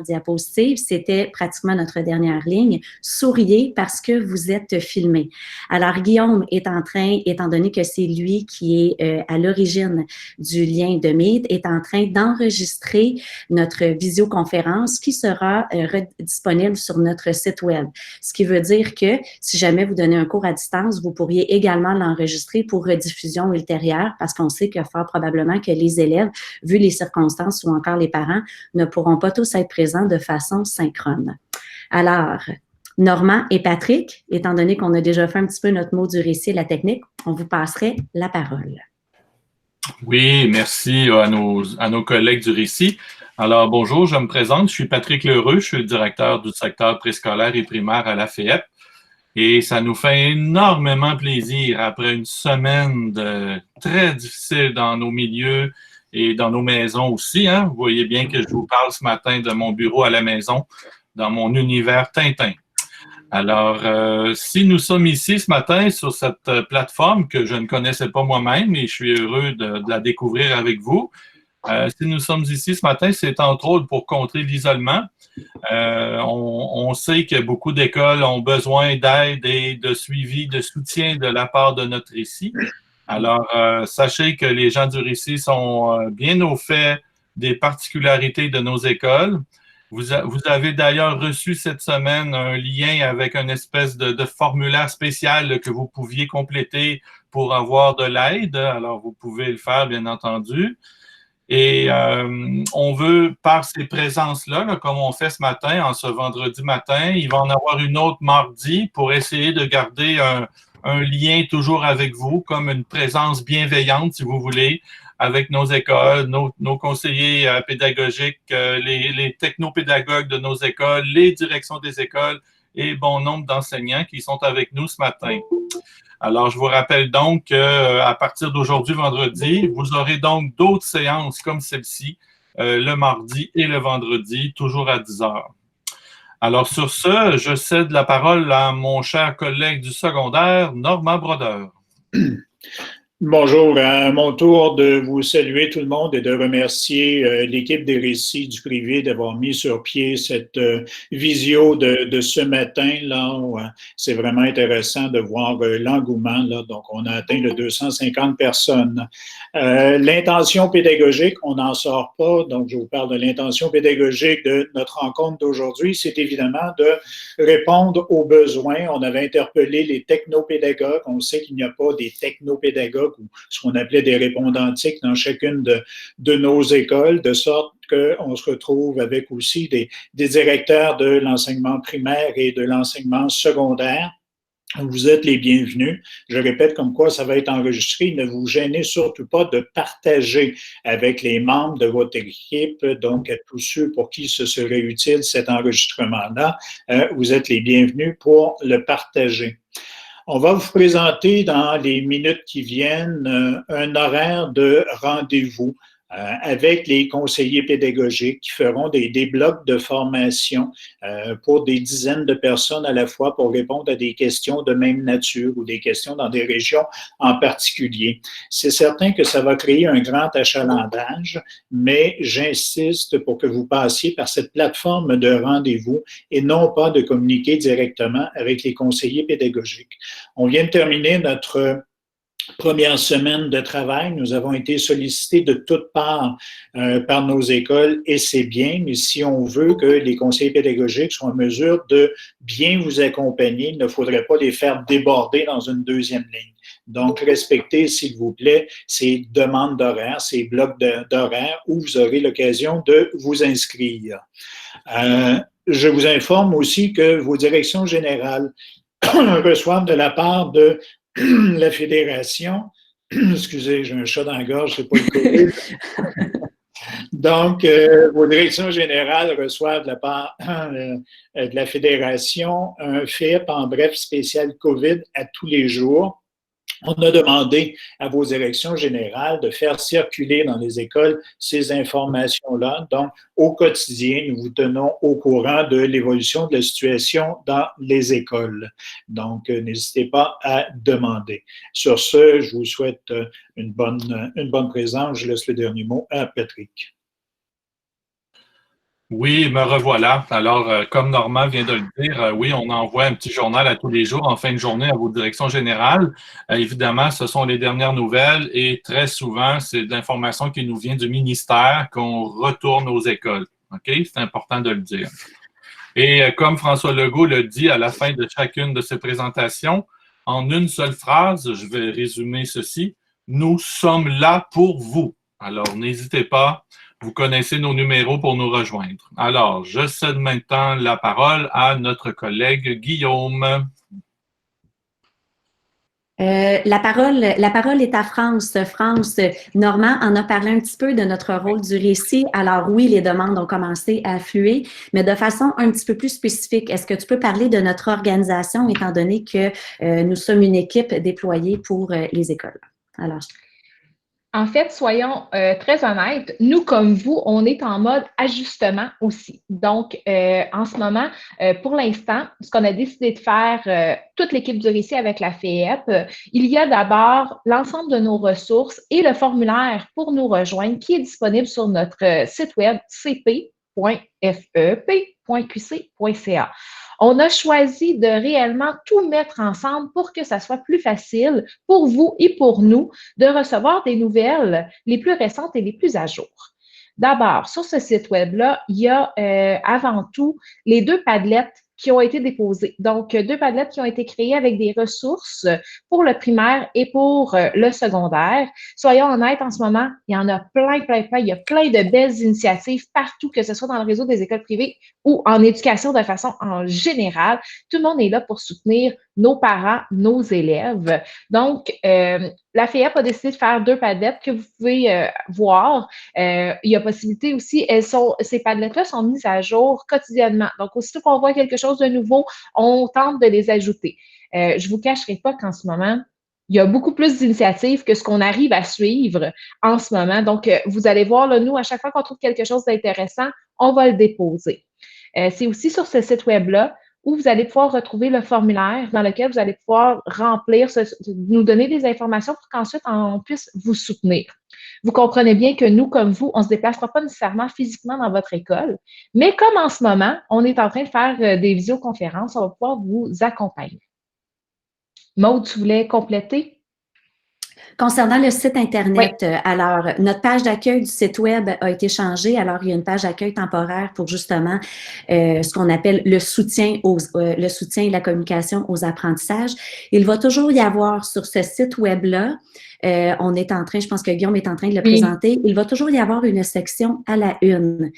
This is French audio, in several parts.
diapositive, c'était pratiquement notre dernière ligne. Souriez parce que vous êtes filmé. Alors, Guillaume est en train, étant donné que c'est lui qui est à l'origine du lien de Meet, est en train d'enregistrer notre visioconférence qui sera disponible sur notre site web. Ce qui veut dire que si jamais vous donnez un cours à distance, vous pourriez également l'enregistrer pour rediffusion ultérieure parce qu'on sait que fort probablement que les élèves, vu les circonstances ou encore les parents, ne pourront pas tous être présents de façon synchrone. Alors, Normand et Patrick, étant donné qu'on a déjà fait un petit peu notre mot du récit et la technique, on vous passerait la parole. Oui, merci à nos collègues du récit. Alors, bonjour, je me présente, je suis Patrick Lheureux, je suis le directeur du secteur préscolaire et primaire à la FEEP. Et ça nous fait énormément plaisir, après une semaine très difficile dans nos milieux et dans nos maisons aussi. Hein? Vous voyez bien que je vous parle ce matin de mon bureau à la maison, dans mon univers Tintin. Alors, si nous sommes ici ce matin sur cette plateforme que je ne connaissais pas moi-même et je suis heureux de la découvrir avec vous, si nous sommes ici ce matin, c'est entre autres pour contrer l'isolement. On sait que beaucoup d'écoles ont besoin d'aide et de suivi, de soutien de la part de notre récit. Alors, sachez que les gens du récit sont bien au fait des particularités de nos écoles. Vous avez d'ailleurs reçu cette semaine un lien avec une espèce de formulaire spécial que vous pouviez compléter pour avoir de l'aide. Alors, vous pouvez le faire, bien entendu. Et on veut, par ces présences-là, là, comme on fait ce matin, en ce vendredi matin, il va en avoir une autre mardi pour essayer de garder un lien toujours avec vous, comme une présence bienveillante, si vous voulez, avec nos écoles, nos conseillers pédagogiques, les technopédagogues de nos écoles, les directions des écoles et bon nombre d'enseignants qui sont avec nous ce matin. Alors, je vous rappelle donc qu'à partir d'aujourd'hui, vendredi, vous aurez donc d'autres séances comme celle-ci, le mardi et le vendredi, toujours à 10 heures. Alors, sur ce, je cède la parole à mon cher collègue du secondaire, Normand Brodeur. Bonjour, à mon tour de vous saluer tout le monde et de remercier l'équipe des récits du privé d'avoir mis sur pied cette visio de ce matin là. C'est vraiment intéressant de voir l'engouement là. Donc, on a atteint le 250 personnes. L'intention pédagogique, on n'en sort pas. Donc, je vous parle de l'intention pédagogique de notre rencontre d'aujourd'hui. C'est évidemment de répondre aux besoins. On avait interpellé les technopédagogues. On sait qu'il n'y a pas des technopédagogues ou ce qu'on appelait des répondantiques dans chacune de nos écoles, de sorte qu'on se retrouve avec aussi des directeurs de l'enseignement primaire et de l'enseignement secondaire. Vous êtes les bienvenus. Je répète comme quoi ça va être enregistré. Ne vous gênez surtout pas de partager avec les membres de votre équipe, donc à tous ceux pour qui ce serait utile cet enregistrement-là. Vous êtes les bienvenus pour le partager. On va vous présenter dans les minutes qui viennent un horaire de rendez-vous avec les conseillers pédagogiques qui feront des blocs de formation pour des dizaines de personnes à la fois pour répondre à des questions de même nature ou des questions dans des régions en particulier. C'est certain que ça va créer un grand achalandage, mais j'insiste pour que vous passiez par cette plateforme de rendez-vous et non pas de communiquer directement avec les conseillers pédagogiques. On vient de terminer notre première semaine de travail. Nous avons été sollicités de toutes parts par nos écoles et c'est bien, mais si on veut que les conseillers pédagogiques soient en mesure de bien vous accompagner, il ne faudrait pas les faire déborder dans une deuxième ligne. Donc, respectez, s'il vous plaît, ces demandes d'horaire, ces blocs d'horaire où vous aurez l'occasion de vous inscrire. Je vous informe aussi que vos directions générales reçoivent de la part de la fédération, excusez, j'ai un chat dans la gorge, c'est pas le COVID. Donc, vos directions générales reçoivent de la part de la fédération un FEEP, en bref, spécial COVID à tous les jours. On a demandé à vos directions générales de faire circuler dans les écoles ces informations-là. Donc, au quotidien, nous vous tenons au courant de l'évolution de la situation dans les écoles. Donc, n'hésitez pas à demander. Sur ce, je vous souhaite une bonne présence. Je laisse le dernier mot à Patrick. Oui, me revoilà. Alors, comme Normand vient de le dire, oui, on envoie un petit journal à tous les jours en fin de journée à vos directions générales. Évidemment, ce sont les dernières nouvelles et très souvent, c'est de l'information qui nous vient du ministère qu'on retourne aux écoles. OK? C'est important de le dire. Et comme François Legault le dit à la fin de chacune de ses présentations, en une seule phrase, je vais résumer ceci, nous sommes là pour vous. Alors, n'hésitez pas, vous connaissez nos numéros pour nous rejoindre. Alors, je cède maintenant la parole à notre collègue Guillaume. La parole est à France. France, Normand en a parlé un petit peu de notre rôle du récit. Alors oui, les demandes ont commencé à affluer, mais de façon un petit peu plus spécifique. Est-ce que tu peux parler de notre organisation, étant donné que nous sommes une équipe déployée pour les écoles? Alors, En fait, soyons très honnêtes, nous comme vous, on est en mode ajustement aussi. Donc, en ce moment, pour l'instant, ce qu'on a décidé de faire, toute l'équipe du récit avec la FEEP, il y a d'abord l'ensemble de nos ressources et le formulaire pour nous rejoindre qui est disponible sur notre site web cp.fep.qc.ca. On a choisi de réellement tout mettre ensemble pour que ça soit plus facile pour vous et pour nous de recevoir des nouvelles les plus récentes et les plus à jour. D'abord, sur ce site web-là, il y a avant tout les 2 Padlet qui ont été déposés. Donc, 2 Padlet qui ont été créés avec des ressources pour le primaire et pour le secondaire. Soyons honnêtes, en ce moment, il y en a plein. Il y a plein de belles initiatives partout, que ce soit dans le réseau des écoles privées ou en éducation de façon en général. Tout le monde est là pour soutenir nos parents, nos élèves. Donc, la FEEP a décidé de faire 2 Padlets que vous pouvez voir. Il y a possibilité aussi, ces Padlets-là sont mises à jour quotidiennement. Donc, aussitôt qu'on voit quelque chose de nouveau, on tente de les ajouter. Je ne vous cacherai pas qu'en ce moment, il y a beaucoup plus d'initiatives que ce qu'on arrive à suivre en ce moment. Donc, vous allez voir, là, nous, à chaque fois qu'on trouve quelque chose d'intéressant, on va le déposer. C'est aussi sur ce site web-là où vous allez pouvoir retrouver le formulaire dans lequel vous allez pouvoir remplir, nous donner des informations pour qu'ensuite on puisse vous soutenir. Vous comprenez bien que nous, comme vous, on ne se déplacera pas nécessairement physiquement dans votre école, mais comme en ce moment, on est en train de faire des visioconférences, on va pouvoir vous accompagner. Maude, tu voulais compléter? Concernant le site Internet, oui. Alors, notre page d'accueil du site Web a été changée. Alors, il y a une page d'accueil temporaire pour justement ce qu'on appelle le soutien et la communication aux apprentissages. Il va toujours y avoir sur ce site Web-là, on est en train, je pense que Guillaume est en train de le présenter, il va toujours y avoir une section à la une.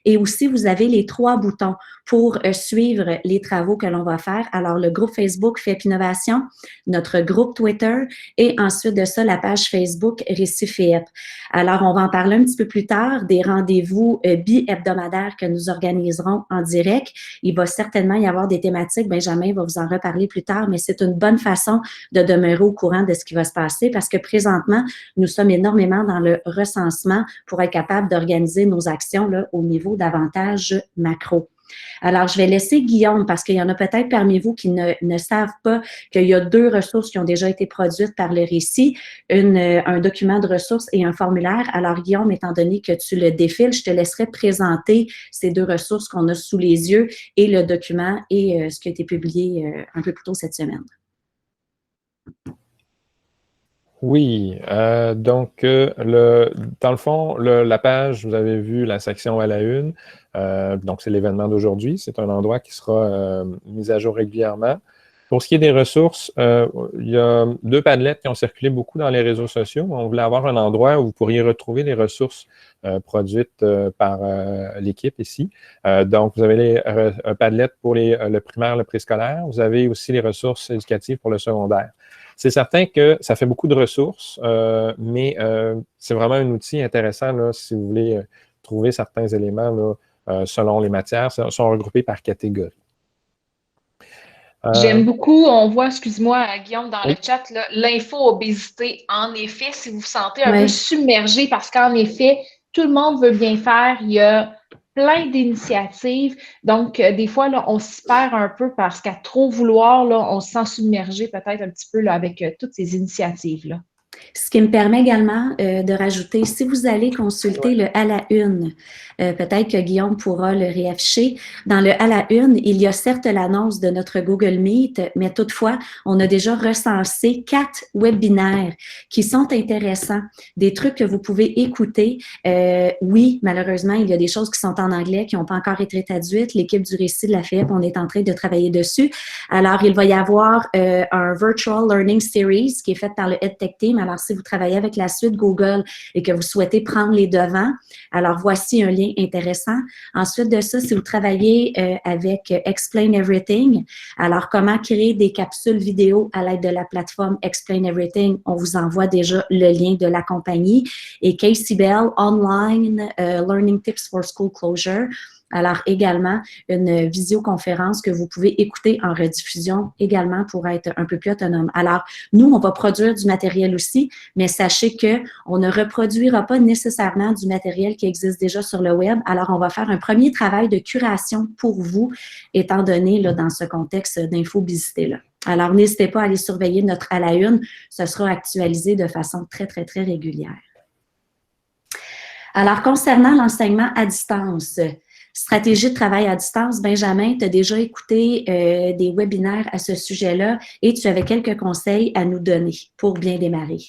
Et aussi, vous avez les 3 boutons pour suivre les travaux que l'on va faire. Alors, le groupe Facebook FEP Innovation, notre groupe Twitter et ensuite de ça, la page Facebook Récit FEP. Alors, on va en parler un petit peu plus tard des rendez-vous bi-hebdomadaires que nous organiserons en direct. Il va certainement y avoir des thématiques. Benjamin va vous en reparler plus tard, mais c'est une bonne façon de demeurer au courant de ce qui va se passer parce que présentement, nous sommes énormément dans le recensement pour être capable d'organiser nos actions là, au niveau d'avantages macro. Alors, je vais laisser Guillaume parce qu'il y en a peut-être parmi vous qui ne savent pas qu'il y a 2 ressources qui ont déjà été produites par le récit, un document de ressources et un formulaire. Alors, Guillaume, étant donné que tu le défiles, je te laisserai présenter ces 2 ressources qu'on a sous les yeux et le document et ce qui a été publié un peu plus tôt cette semaine. Oui, donc dans le fond, la page, vous avez vu la section à la une, donc c'est l'événement d'aujourd'hui, c'est un endroit qui sera mis à jour régulièrement. Pour ce qui est des ressources, il y a 2 Padlets qui ont circulé beaucoup dans les réseaux sociaux. On voulait avoir un endroit où vous pourriez retrouver les ressources produites par l'équipe ici. Donc, vous avez un Padlet pour le primaire, le préscolaire. Vous avez aussi les ressources éducatives pour le secondaire. C'est certain que ça fait beaucoup de ressources, mais c'est vraiment un outil intéressant là, si vous voulez trouver certains éléments là, selon les matières. Ils sont regroupés par catégorie. J'aime beaucoup, on voit, excuse-moi Guillaume, dans le chat, l'info obésité. En effet, si vous vous sentez un peu submergé, parce qu'en effet, tout le monde veut bien faire, il y a plein d'initiatives. Donc, des fois, là, on s'y perd un peu parce qu'à trop vouloir, là, on se sent submergé peut-être un petit peu là, avec toutes ces initiatives-là. Ce qui me permet également de rajouter, si vous allez consulter le à la une, peut-être que Guillaume pourra le réafficher. Dans le à la une, il y a certes l'annonce de notre Google Meet, mais toutefois, on a déjà recensé 4 webinaires qui sont intéressants, des trucs que vous pouvez écouter. Oui, malheureusement, il y a des choses qui sont en anglais, qui n'ont pas encore été traduites. L'équipe du récit de la FEP, on est en train de travailler dessus. Alors, il va y avoir un Virtual Learning Series qui est fait par le EdTech Team. Alors, si vous travaillez avec la suite Google et que vous souhaitez prendre les devants, alors voici un lien intéressant. Ensuite de ça, si vous travaillez avec Explain Everything, alors comment créer des capsules vidéo à l'aide de la plateforme Explain Everything, on vous envoie déjà le lien de la compagnie. Et Casey Bell, Online Learning Tips for School Closure. Alors, également, une visioconférence que vous pouvez écouter en rediffusion également pour être un peu plus autonome. Alors, nous, on va produire du matériel aussi, mais sachez qu'on ne reproduira pas nécessairement du matériel qui existe déjà sur le web. Alors, on va faire un premier travail de curation pour vous, étant donné, là, dans ce contexte d'infobésité-là. Alors, n'hésitez pas à aller surveiller notre à la une. Ce sera actualisé de façon très, très, très régulière. Alors, concernant l'enseignement à distance, stratégie de travail à distance, Benjamin, tu as déjà écouté des webinaires à ce sujet-là et tu avais quelques conseils à nous donner pour bien démarrer.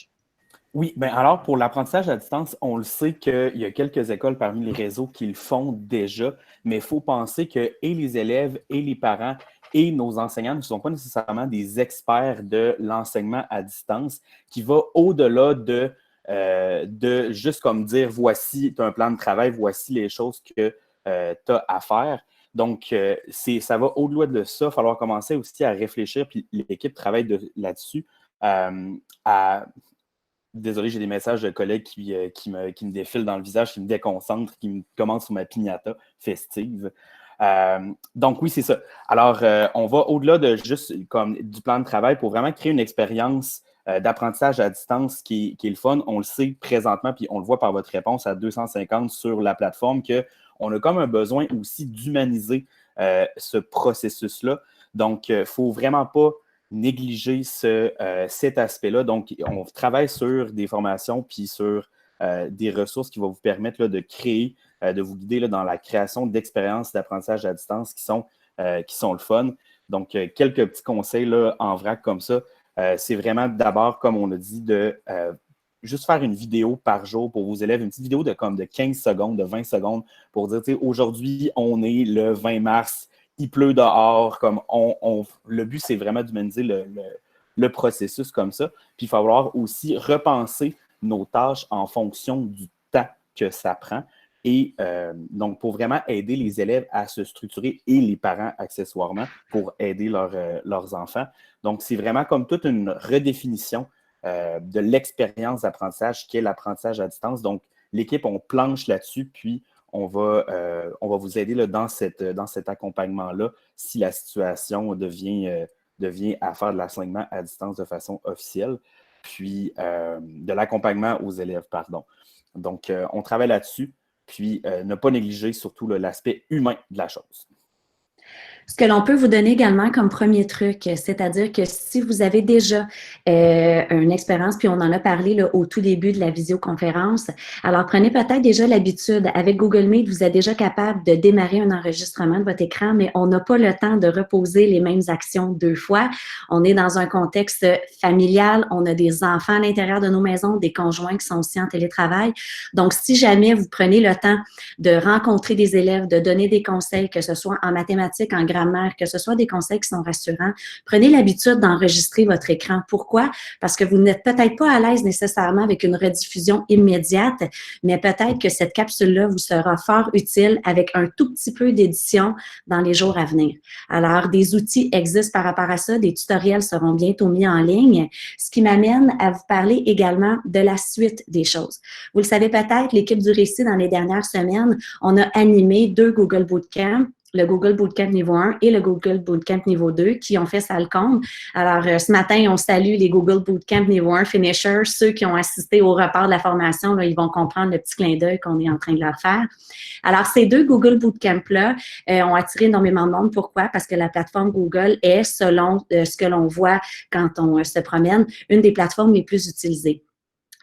Oui, bien alors pour l'apprentissage à distance, on le sait qu'il y a quelques écoles parmi les réseaux qui le font déjà, mais il faut penser que et les élèves et les parents et nos enseignants ne sont pas nécessairement des experts de l'enseignement à distance qui va au-delà de juste comme dire voici, tu as un plan de travail, voici les choses que tu as à faire. Donc, ça va au-delà de ça. Il va falloir commencer aussi à réfléchir, puis l'équipe travaille là-dessus. Désolé, j'ai des messages de collègues qui me défilent dans le visage, qui me déconcentrent, qui me commencent sur ma piñata festive. Donc, oui, c'est ça. Alors, on va au-delà de juste comme du plan de travail pour vraiment créer une expérience d'apprentissage à distance qui est le fun. On le sait présentement, puis on le voit par votre réponse à 250 sur la plateforme, qu'on a comme un besoin aussi d'humaniser ce processus-là. Donc, il ne faut vraiment pas négliger cet aspect-là. Donc, on travaille sur des formations puis sur des ressources qui vont vous permettre là, de créer, de vous guider là, dans la création d'expériences d'apprentissage à distance qui sont le fun. Donc, quelques petits conseils là, en vrac comme ça. C'est vraiment d'abord, comme on a dit, de juste faire une vidéo par jour pour vos élèves, une petite vidéo de 15 secondes, de 20 secondes pour dire, tu sais, aujourd'hui, on est le 20 mars, il pleut dehors, comme le but, c'est vraiment d'humaniser le processus comme ça. Puis, il va falloir aussi repenser nos tâches en fonction du temps que ça prend. Et donc, pour vraiment aider les élèves à se structurer et les parents accessoirement pour aider leurs enfants. Donc, c'est vraiment comme toute une redéfinition de l'expérience d'apprentissage qui est l'apprentissage à distance. Donc, l'équipe, on planche là-dessus, puis on va vous aider là, dans cet accompagnement-là si la situation devient à faire de l'enseignement à distance de façon officielle, puis de l'accompagnement aux élèves, pardon. Donc, on travaille là-dessus, puis ne pas négliger surtout l'aspect humain de la chose. Ce que l'on peut vous donner également comme premier truc, c'est-à-dire que si vous avez déjà une expérience, puis on en a parlé là, au tout début de la visioconférence, alors prenez peut-être déjà l'habitude. Avec Google Meet, vous êtes déjà capable de démarrer un enregistrement de votre écran, mais on n'a pas le temps de reposer les mêmes actions 2 fois. On est dans un contexte familial, on a des enfants à l'intérieur de nos maisons, des conjoints qui sont aussi en télétravail. Donc, si jamais vous prenez le temps de rencontrer des élèves, de donner des conseils, que ce soit en mathématiques, en grammaire, que ce soit des conseils qui sont rassurants, prenez l'habitude d'enregistrer votre écran. Pourquoi? Parce que vous n'êtes peut-être pas à l'aise nécessairement avec une rediffusion immédiate, mais peut-être que cette capsule-là vous sera fort utile avec un tout petit peu d'édition dans les jours à venir. Alors, des outils existent par rapport à ça, des tutoriels seront bientôt mis en ligne, ce qui m'amène à vous parler également de la suite des choses. Vous le savez peut-être, l'équipe du récit, dans les dernières semaines, on a animé 2 Google Bootcamp, le Google Bootcamp niveau 1 et le Google Bootcamp niveau 2 qui ont fait ça le compte. Alors, ce matin, on salue les Google Bootcamp niveau 1 finishers. Ceux qui ont assisté au report de la formation, là, ils vont comprendre le petit clin d'œil qu'on est en train de leur faire. Alors, ces 2 Google Bootcamp-là ont attiré énormément de monde. Pourquoi? Parce que la plateforme Google est, selon ce que l'on voit quand on se promène, une des plateformes les plus utilisées.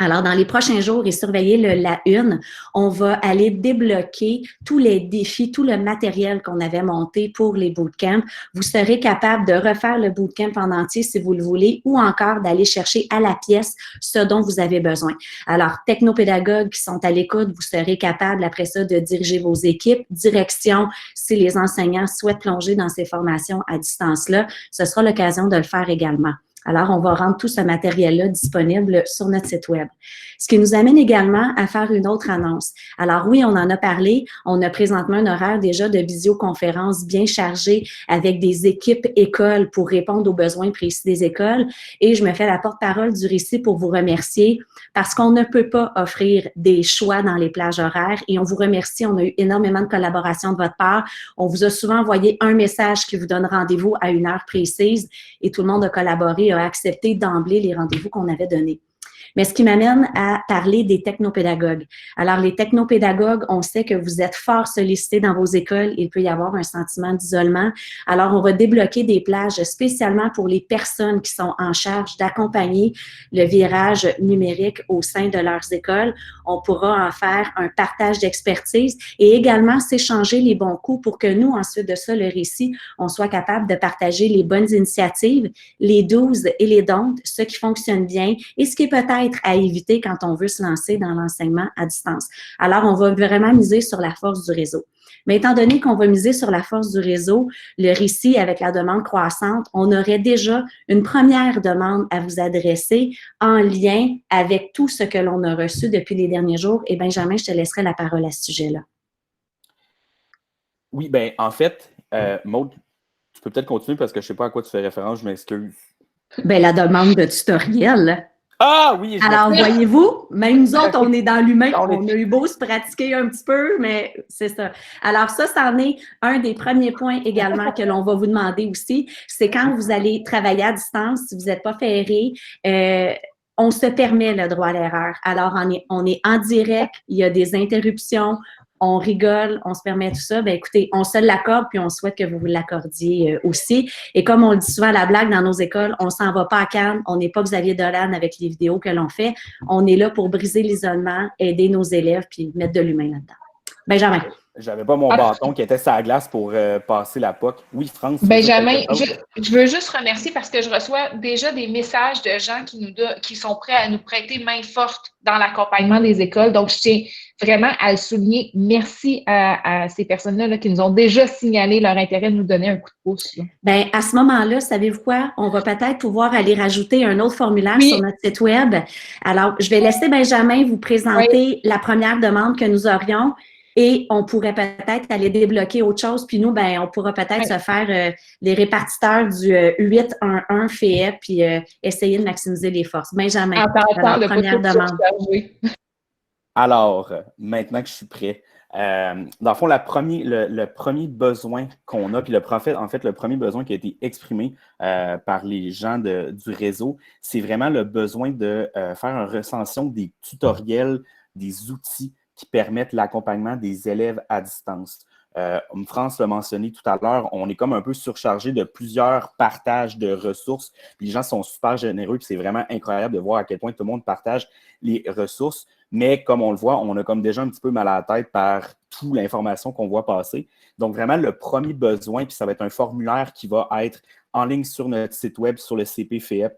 Alors, dans les prochains jours et surveillez la une, on va aller débloquer tous les défis, tout le matériel qu'on avait monté pour les bootcamps. Vous serez capable de refaire le bootcamp en entier si vous le voulez ou encore d'aller chercher à la pièce ce dont vous avez besoin. Alors, technopédagogues qui sont à l'écoute, vous serez capable après ça de diriger vos équipes. Direction, si les enseignants souhaitent plonger dans ces formations à distance-là, ce sera l'occasion de le faire également. Alors, on va rendre tout ce matériel-là disponible sur notre site Web. Ce qui nous amène également à faire une autre annonce. Alors oui, on en a parlé. On a présentement un horaire déjà de visioconférence bien chargé avec des équipes écoles pour répondre aux besoins précis des écoles. Et je me fais la porte-parole du récit pour vous remercier parce qu'on ne peut pas offrir des choix dans les plages horaires et on vous remercie. On a eu énormément de collaboration de votre part. On vous a souvent envoyé un message qui vous donne rendez-vous à une heure précise et tout le monde a collaboré, a accepté d'emblée les rendez-vous qu'on avait donnés. Mais ce qui m'amène à parler des technopédagogues. Alors, les technopédagogues, on sait que vous êtes fort sollicités dans vos écoles. Il peut y avoir un sentiment d'isolement. Alors, on va débloquer des plages spécialement pour les personnes qui sont en charge d'accompagner le virage numérique au sein de leurs écoles. On pourra en faire un partage d'expertise et également s'échanger les bons coups pour que nous, ensuite de ça, le récit, on soit capable de partager les bonnes initiatives, les 12 et les don'ts, ce qui fonctionne bien et ce qui est peut-être à éviter quand on veut se lancer dans l'enseignement à distance. Alors, on va vraiment miser sur la force du réseau. Mais étant donné qu'on va miser sur la force du réseau, le récit avec la demande croissante, on aurait déjà une première demande à vous adresser en lien avec tout ce que l'on a reçu depuis les derniers jours. Et Benjamin, je te laisserai la parole à ce sujet-là. Oui, bien, en fait, Maud, tu peux peut-être continuer parce que je ne sais pas à quoi tu fais référence, je m'excuse. Bien, la demande de tutoriel. Ah oui! Alors, voyez-vous, même nous autres, on est dans l'humain. On a eu beau se pratiquer un petit peu, mais c'est ça. Alors, ça, c'en est un des premiers points également que l'on va vous demander aussi. C'est quand vous allez travailler à distance, si vous n'êtes pas ferré, on se permet le droit à l'erreur. Alors, on est en direct, il y a des interruptions, on rigole, on se permet tout ça. Bien, écoutez, on se l'accorde, puis on souhaite que vous vous l'accordiez aussi. Et comme on le dit souvent à la blague dans nos écoles, on s'en va pas à Cannes, on n'est pas Xavier Dolan avec les vidéos que l'on fait. On est là pour briser l'isolement, aider nos élèves, puis mettre de l'humain là-dedans. Benjamin. J'avais pas mon bâton qui était sur la glace pour passer la POC. Oui, France. Benjamin, je veux juste remercier parce que je reçois déjà des messages de gens qui sont prêts à nous prêter main forte dans l'accompagnement des écoles. Donc, je tiens vraiment à le souligner. Merci à ces personnes-là là, qui nous ont déjà signalé leur intérêt de nous donner un coup de pouce. Bien, à ce moment-là, savez-vous quoi? On va peut-être pouvoir aller rajouter un autre formulaire sur notre site Web. Alors, je vais laisser Benjamin vous présenter la première demande que nous aurions. Et on pourrait peut-être aller débloquer autre chose. Puis nous, ben, on pourra peut-être se faire les répartiteurs du 8-1-1 FEEP puis essayer de maximiser les forces. Benjamin, la première demande. Alors, maintenant que je suis prêt, dans le fond, le premier besoin qu'on a, puis le premier besoin qui a été exprimé par les gens du réseau, c'est vraiment le besoin de faire une recension des tutoriels, des outils qui permettent l'accompagnement des élèves à distance. France l'a mentionné tout à l'heure, on est comme un peu surchargé de plusieurs partages de ressources. Les gens sont super généreux, puis c'est vraiment incroyable de voir à quel point tout le monde partage les ressources. Mais comme on le voit, on a comme déjà un petit peu mal à la tête par toute l'information qu'on voit passer. Donc vraiment, le premier besoin, puis ça va être un formulaire qui va être en ligne sur notre site web, sur le CP-FEEP,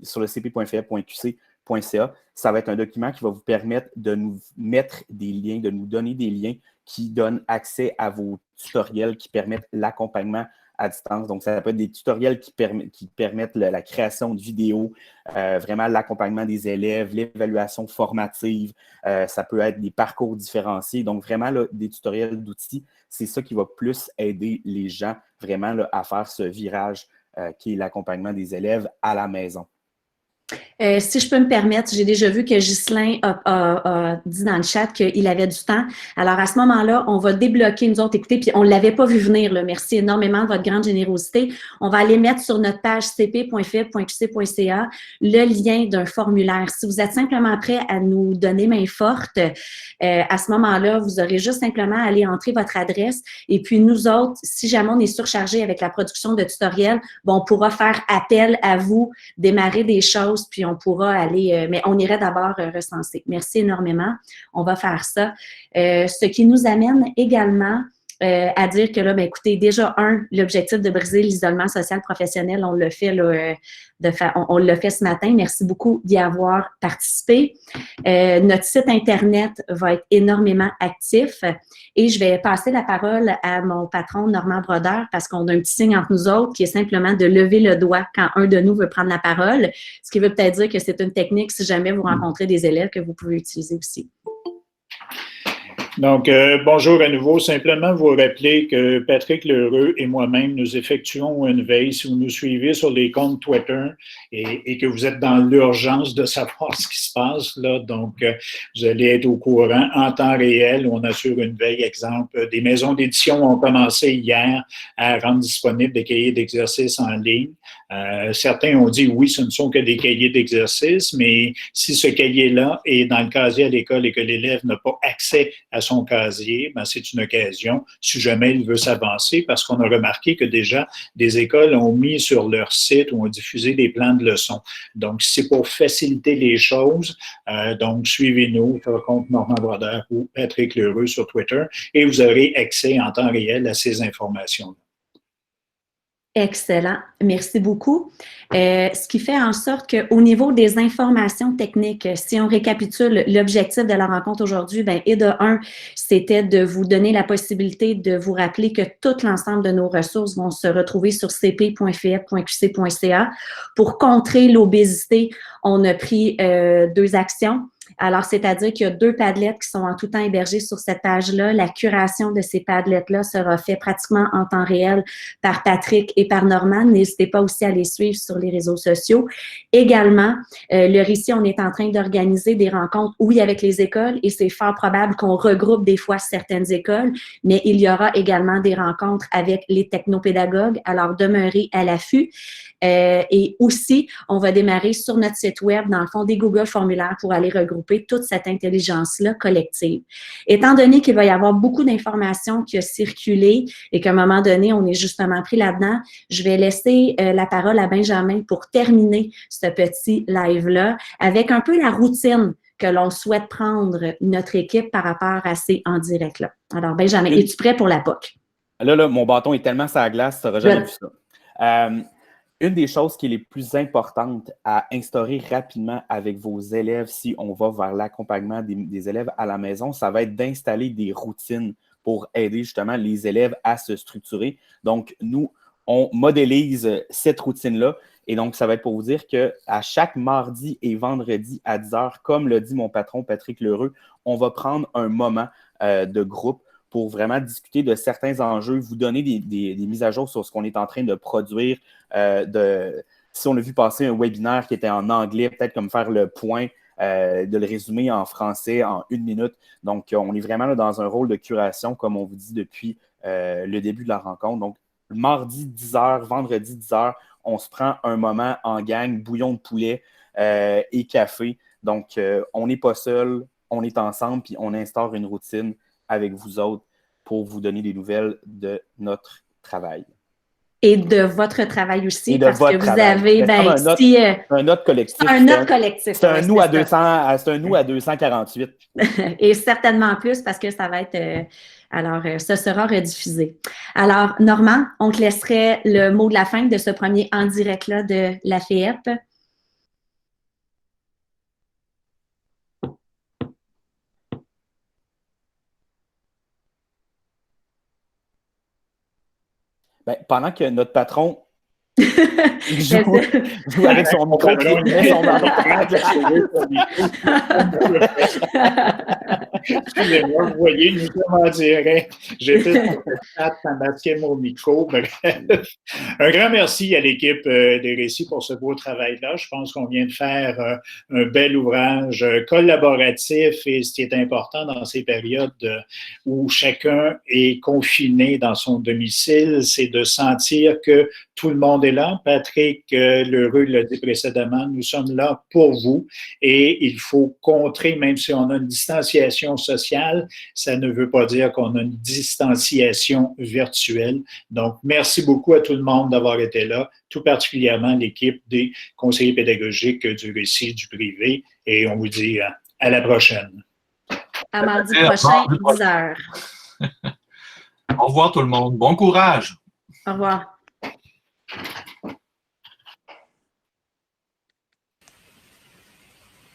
sur le cp.feep.qc.ca. Ça va être un document qui va vous permettre de nous mettre des liens, de nous donner des liens qui donnent accès à vos tutoriels qui permettent l'accompagnement à distance. Donc, ça peut être des tutoriels qui permettent la création de vidéos, vraiment l'accompagnement des élèves, l'évaluation formative. Ça peut être des parcours différenciés. Donc, vraiment, là, des tutoriels d'outils, c'est ça qui va plus aider les gens vraiment là, à faire ce virage qui est l'accompagnement des élèves à la maison. Si je peux me permettre, j'ai déjà vu que Ghislain a dit dans le chat qu'il avait du temps. Alors, à ce moment-là, on va débloquer, nous autres, écoutez, puis on ne l'avait pas vu venir, là. Merci énormément de votre grande générosité. On va aller mettre sur notre page cp.feep.qc.ca le lien d'un formulaire. Si vous êtes simplement prêt à nous donner main forte, à ce moment-là, vous aurez juste simplement à aller entrer votre adresse. Et puis, nous autres, si jamais on est surchargé avec la production de tutoriels, bon, on pourra faire appel à vous, démarrer des choses, puis on pourra aller, mais on irait d'abord recenser. Merci énormément. On va faire ça. Ce qui nous amène également à dire que là, ben, écoutez, déjà, l'objectif de briser l'isolement social professionnel, on l'a fait, là, on l'a fait ce matin. Merci beaucoup d'y avoir participé. Notre site Internet va être énormément actif et je vais passer la parole à mon patron, Normand Brodeur, parce qu'on a un petit signe entre nous autres qui est simplement de lever le doigt quand un de nous veut prendre la parole, ce qui veut peut-être dire que c'est une technique, si jamais vous rencontrez des élèves, que vous pouvez utiliser aussi. Donc, bonjour à nouveau. Simplement vous rappeler que Patrick Lheureux et moi-même, nous effectuons une veille. Si vous nous suivez sur les comptes Twitter et que vous êtes dans l'urgence de savoir ce qui se passe, là, donc vous allez être au courant en temps réel. On assure une veille. Exemple, des maisons d'édition ont commencé hier à rendre disponibles des cahiers d'exercices en ligne. Certains ont dit oui, ce ne sont que des cahiers d'exercices, mais si ce cahier-là est dans le casier à l'école et que l'élève n'a pas accès à son casier, ben c'est une occasion, si jamais il veut s'avancer, parce qu'on a remarqué que déjà des écoles ont mis sur leur site ou ont diffusé des plans de leçons. Donc, c'est pour faciliter les choses. Donc, suivez-nous sur le compte Normand Brodeur ou Patrick Lheureux sur Twitter et vous aurez accès en temps réel à ces informations-là. Excellent. Merci beaucoup. Ce qui fait en sorte qu'au niveau des informations techniques, si on récapitule l'objectif de la rencontre aujourd'hui, ben, et de un, c'était de vous donner la possibilité de vous rappeler que tout l'ensemble de nos ressources vont se retrouver sur cp.fiep.qc.ca. Pour contrer l'obésité, on a pris 2 actions. Alors, c'est-à-dire qu'il y a 2 Padlet qui sont en tout temps hébergés sur cette page-là. La curation de ces Padlets-là sera faite pratiquement en temps réel par Patrick et par Normand. N'hésitez pas aussi à les suivre sur les réseaux sociaux. Également, le Récit, on est en train d'organiser des rencontres, oui, avec les écoles, et c'est fort probable qu'on regroupe des fois certaines écoles, mais il y aura également des rencontres avec les technopédagogues. Alors, demeurez à l'affût. Et aussi, on va démarrer sur notre site web, dans le fond, des Google formulaires pour aller regrouper toute cette intelligence-là collective. Étant donné qu'il va y avoir beaucoup d'informations qui ont circulé et qu'à un moment donné, on est justement pris là-dedans, je vais laisser la parole à Benjamin pour terminer ce petit live-là avec un peu la routine que l'on souhaite prendre notre équipe par rapport à ces en direct-là. Alors, Benjamin, es-tu prêt pour la POC? Là, mon bâton est tellement sur la glace, tu n'auras jamais vu ça. Une des choses qui est les plus importantes à instaurer rapidement avec vos élèves, si on va vers l'accompagnement des élèves à la maison, ça va être d'installer des routines pour aider justement les élèves à se structurer. Donc, nous, on modélise cette routine-là. Et donc, ça va être pour vous dire qu'à chaque mardi et vendredi à 10h, comme l'a dit mon patron Patrick Lheureux, on va prendre un moment de groupe pour vraiment discuter de certains enjeux, vous donner des mises à jour sur ce qu'on est en train de produire. Si on a vu passer un webinaire qui était en anglais, peut-être comme faire le point, de le résumer en français en 1 minute. Donc, on est vraiment là dans un rôle de curation, comme on vous dit depuis le début de la rencontre. Donc, mardi 10h, vendredi 10h, on se prend un moment en gang, bouillon de poulet et café. Donc, on n'est pas seul, on est ensemble, puis on instaure une routine avec vous autres pour vous donner des nouvelles de notre travail. Et de votre travail aussi, parce que vous avez un autre collectif. C'est un autre collectif. C'est un nous à 248. Et certainement plus parce que ça va être... ce sera rediffusé. Alors, Normand, on te laisserait le mot de la fin de ce premier en direct-là de la FEEP. Ben, pendant que notre patron joue avec son micro, Excusez-moi, vous voyez, nous sommes en direct. J'étais sur le chat, ça masquait mon micro. Un grand merci à l'équipe des Récits pour ce beau travail-là. Je pense qu'on vient de faire un bel ouvrage collaboratif et ce qui est important dans ces périodes où chacun est confiné dans son domicile, c'est de sentir que tout le monde est là. Patrick L'Heureux l'a dit précédemment, nous sommes là pour vous et il faut contrer, même si on a une distanciation sociale, ça ne veut pas dire qu'on a une distanciation virtuelle. Donc, merci beaucoup à tout le monde d'avoir été là, tout particulièrement l'équipe des conseillers pédagogiques du Récit du privé et on vous dit à la prochaine. À mardi prochain, 10h. Au revoir tout le monde. Bon courage. Au revoir.